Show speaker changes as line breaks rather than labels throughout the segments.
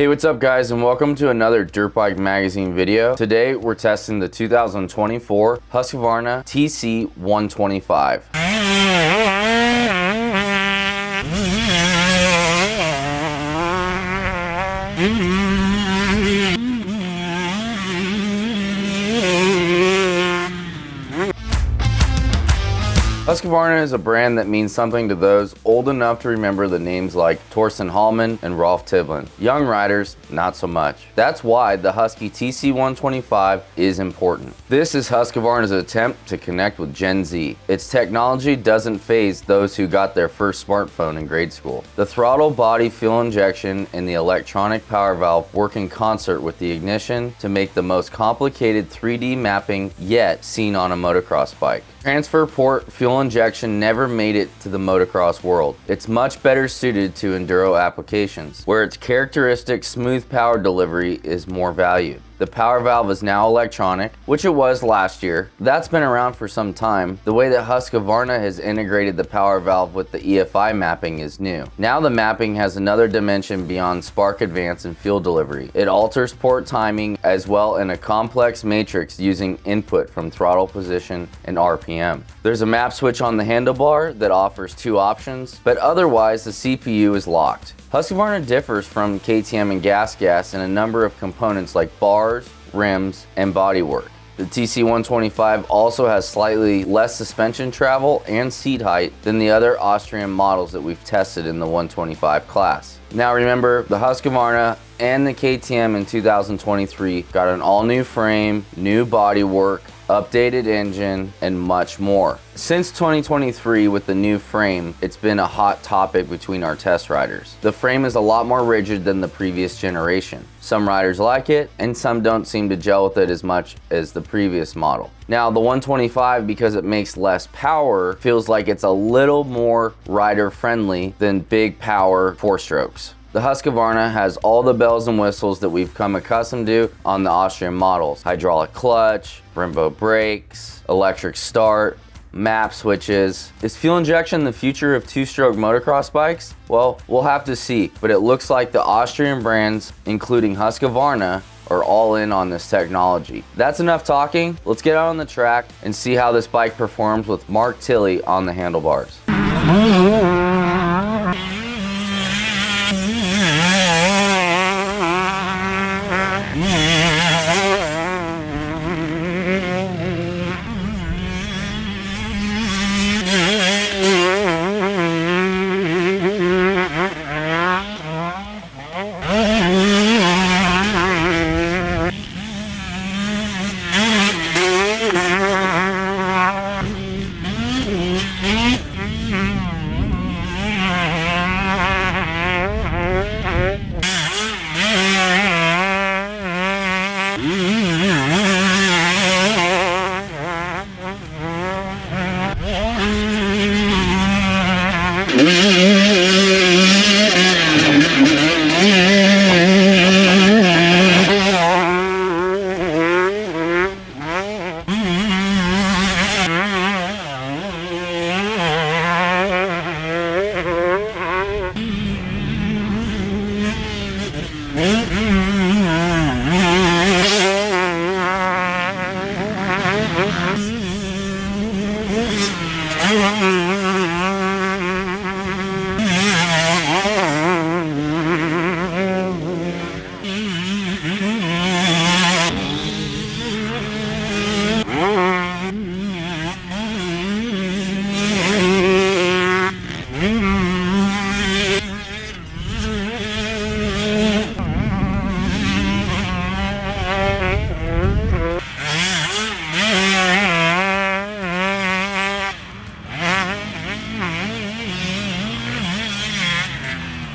Hey, what's up guys, and welcome to another Dirtbike magazine video. Today we're testing the 2024 Husqvarna TC125. Husqvarna is a brand that means something to those old enough to remember the names like Torsten, Hallman, and Rolf Tibblin. Young riders, not so much. That's why the Husky TC125 is important. This is Husqvarna's attempt to connect with Gen Z. Its technology doesn't faze those who got their first smartphone in grade school. The throttle body fuel injection and the electronic power valve work in concert with the ignition to make the most complicated 3D mapping yet seen on a motocross bike. Transfer port fuel injection never made it to the motocross world. It's much better suited to enduro applications, where its characteristic smooth power delivery is more valued. The power valve is now electronic, which it was last year. That's been around for some time. The way that Husqvarna has integrated the power valve with the EFI mapping is new. Now the mapping has another dimension beyond spark advance and fuel delivery. It alters port timing as well in a complex matrix using input from throttle position and RPM. There's a map switch on the handlebar that offers two options, but otherwise the CPU is locked. Husqvarna differs from KTM and GasGas in a number of components like bars, rims, and bodywork. The TC125 also has slightly less suspension travel and seat height than the other Austrian models that we've tested in the 125 class. Now remember, the Husqvarna and the KTM in 2023 got an all-new frame, new bodywork, updated engine, and much more. Since 2023 with the new frame, it's been a hot topic between our test riders. The frame is a lot more rigid than the previous generation. Some riders like it, and some don't seem to gel with it as much as the previous model. Now the 125, because it makes less power, feels like it's a little more rider friendly than big power 4-strokes. The Husqvarna has all the bells and whistles that we've come accustomed to on the Austrian models. Hydraulic clutch, Brembo brakes, electric start, map switches. Is fuel injection the future of two-stroke motocross bikes? Well, we'll have to see, but it looks like the Austrian brands, including Husqvarna, are all in on this technology. That's enough talking. Let's get out on the track and see how this bike performs with Mark Tilley on the handlebars.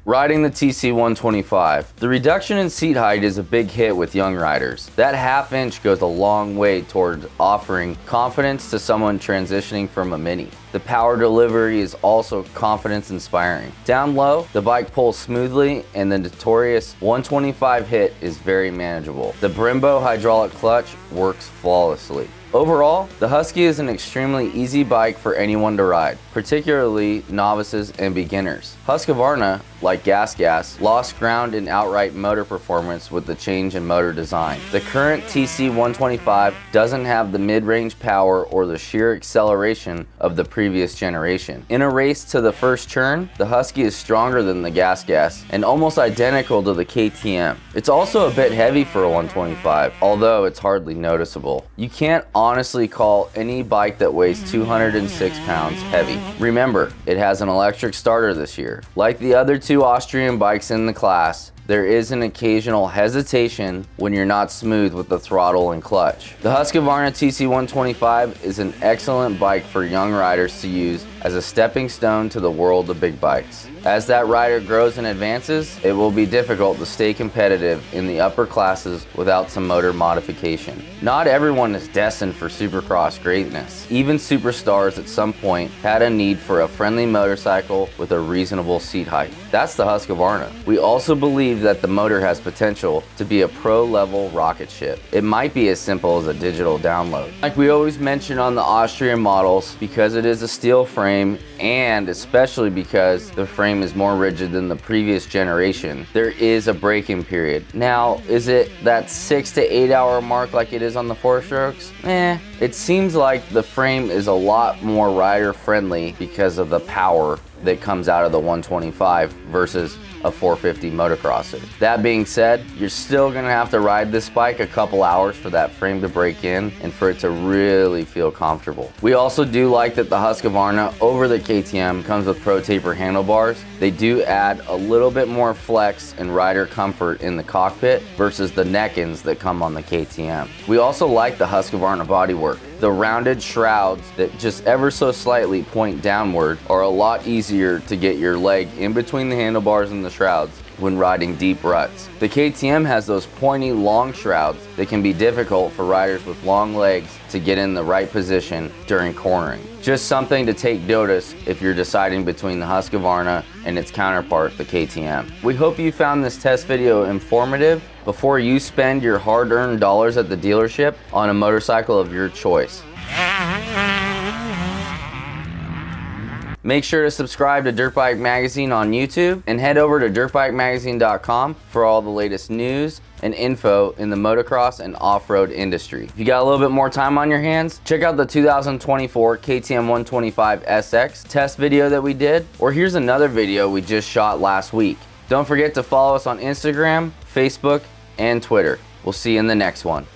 Riding the TC125. The reduction in seat height is a big hit with young riders. That ½ inch goes a long way toward offering confidence to someone transitioning from a Mini. The power delivery is also confidence inspiring. Down low, the bike pulls smoothly and the notorious 125 hit is very manageable. The Brembo hydraulic clutch works flawlessly. Overall, the Husky is an extremely easy bike for anyone to ride, particularly novices and beginners. Husqvarna, like GasGas, lost ground in outright motor performance with the change in motor design. The current TC125 doesn't have the mid-range power or the sheer acceleration of the previous generation. In a race to the first turn, the Husky is stronger than the GasGas and almost identical to the KTM. It's also a bit heavy for a 125, although it's hardly noticeable. You can't honestly call any bike that weighs 206 pounds heavy. Remember, it has an electric starter this year. Like the other two Austrian bikes in the class, there is an occasional hesitation when you're not smooth with the throttle and clutch. The Husqvarna TC125 is an excellent bike for young riders to use as a stepping stone to the world of big bikes. As that rider grows and advances, it will be difficult to stay competitive in the upper classes without some motor modification. Not everyone is destined for supercross greatness. Even superstars at some point had a need for a friendly motorcycle with a reasonable seat height. That's the Husqvarna. We also believe that the motor has potential to be a pro-level rocket ship. It might be as simple as a digital download. Like we always mention on the Austrian models, because it is a steel frame and especially because the frame is more rigid than the previous generation, there is a braking period. Now, is it that 6 to 8 hour mark like it is on the 4-strokes? It seems like the frame is a lot more rider friendly because of the power that comes out of the 125 versus a 450 motocrosser. That being said, you're still gonna have to ride this bike a couple hours for that frame to break in and for it to really feel comfortable. We also do like that the Husqvarna over the KTM comes with Pro Taper handlebars. They do add a little bit more flex and rider comfort in the cockpit versus the neck-ins that come on the KTM. We also like the Husqvarna bodywork. The rounded shrouds that just ever so slightly point downward are a lot easier to get your leg in between the handlebars and the shrouds when riding deep ruts. The KTM has those pointy long shrouds that can be difficult for riders with long legs to get in the right position during cornering. Just something to take notice if you're deciding between the Husqvarna and its counterpart, the KTM. We hope you found this test video informative before you spend your hard-earned dollars at the dealership on a motorcycle of your choice. Make sure to subscribe to Dirtbike Magazine on YouTube and head over to dirtbikemagazine.com for all the latest news and info in the motocross and off-road industry. If you got a little bit more time on your hands, check out the 2024 KTM 125 SX test video that we did, or here's another video we just shot last week. Don't forget to follow us on Instagram, Facebook, and Twitter. We'll see you in the next one.